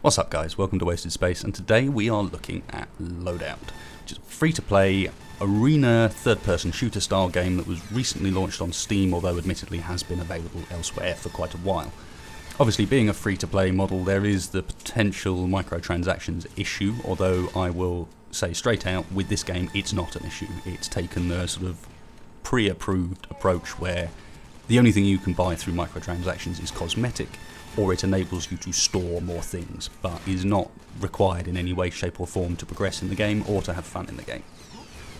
What's up guys, welcome to Wasted Space, and today we are looking at Loadout, which is a free-to-play arena third-person shooter style game that was recently launched on Steam, although admittedly has been available elsewhere for quite a while. Obviously, being a free-to-play model, there is the potential microtransactions issue, although I will say straight out, with this game it's not an issue. It's taken the sort of pre-approved approach where the only thing you can buy through microtransactions is cosmetic, or it enables you to store more things, but is not required in any way, shape or form to progress in the game or to have fun in the game.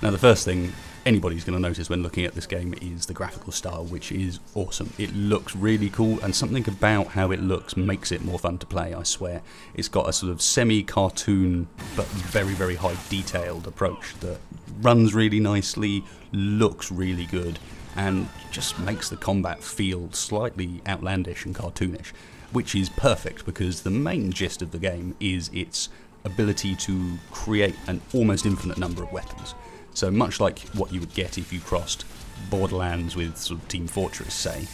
Now the first thing anybody's going to notice when looking at this game is the graphical style, which is awesome. It looks really cool, and something about how it looks makes it more fun to play, I swear. It's got a sort of semi-cartoon but very, very high detailed approach that runs really nicely, looks really good, and just makes the combat feel slightly outlandish and cartoonish, which is perfect because the main gist of the game is its ability to create an almost infinite number of weapons. So much like what you would get if you crossed Borderlands with sort of Team Fortress, say,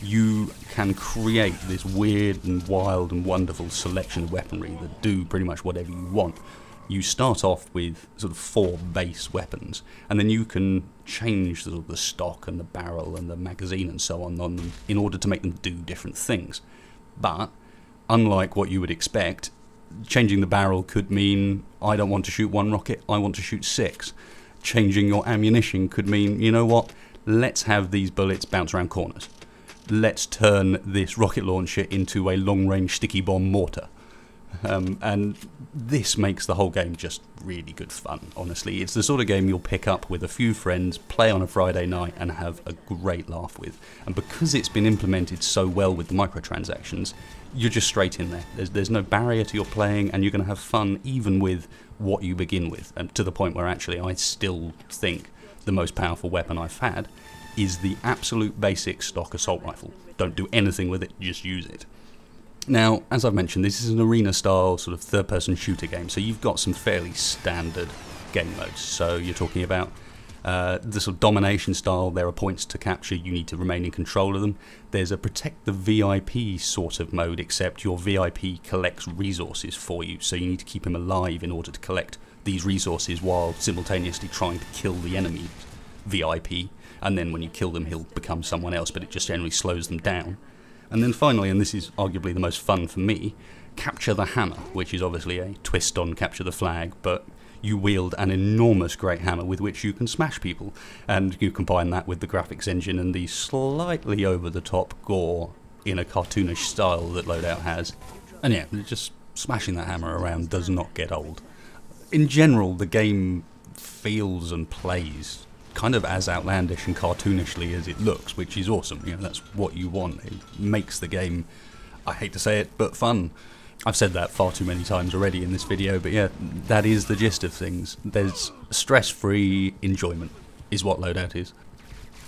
you can create this weird and wild and wonderful selection of weaponry that do pretty much whatever you want. You start off with sort of 4 base weapons, and then you can change sort of the stock and the barrel and the magazine and so on them in order to make them do different things. But, unlike what you would expect, changing the barrel could mean I don't want to shoot 1 rocket, I want to shoot 6. Changing your ammunition could mean, you know what, let's have these bullets bounce around corners. Let's turn this rocket launcher into a long-range sticky bomb mortar. And this makes the whole game just really good fun, honestly. It's the sort of game you'll pick up with a few friends, play on a Friday night and have a great laugh with. And because it's been implemented so well with the microtransactions, you're just straight in there. There's no barrier to your playing, and you're going to have fun even with what you begin with. And to the point where actually I still think the most powerful weapon I've had is the absolute basic stock assault rifle. Don't do anything with it, just use it. Now, as I've mentioned, this is an arena-style sort of third-person shooter game, so you've got some fairly standard game modes. So you're talking about the sort of domination style. There are points to capture, you need to remain in control of them. There's a protect the VIP sort of mode, except your VIP collects resources for you, so you need to keep him alive in order to collect these resources while simultaneously trying to kill the enemy VIP, and then when you kill them he'll become someone else, but it just generally slows them down. And then finally, and this is arguably the most fun for me, Capture the Hammer, which is obviously a twist on Capture the Flag, but you wield an enormous great hammer with which you can smash people, and you combine that with the graphics engine and the slightly over-the-top gore in a cartoonish style that Loadout has, and yeah, just smashing that hammer around does not get old. In general, the game feels and plays kind of as outlandish and cartoonishly as it looks, which is awesome. You know, that's what you want. It makes the game, I hate to say it, but fun. I've said that far too many times already in this video, but yeah, that is the gist of things. There's stress-free enjoyment, is what Loadout is.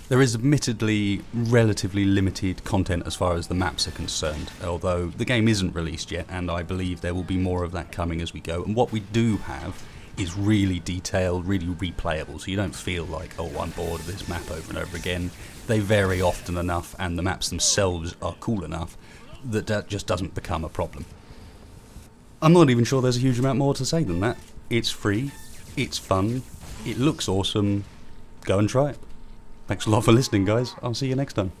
There is admittedly relatively limited content as far as the maps are concerned, although the game isn't released yet, and I believe there will be more of that coming as we go. And what we do have is really detailed, really replayable, so you don't feel like, oh, I'm bored of this map over and over again. They vary often enough, and the maps themselves are cool enough that that just doesn't become a problem. I'm not even sure there's a huge amount more to say than that. It's free, it's fun, it looks awesome, go and try it. Thanks a lot for listening, guys. I'll see you next time.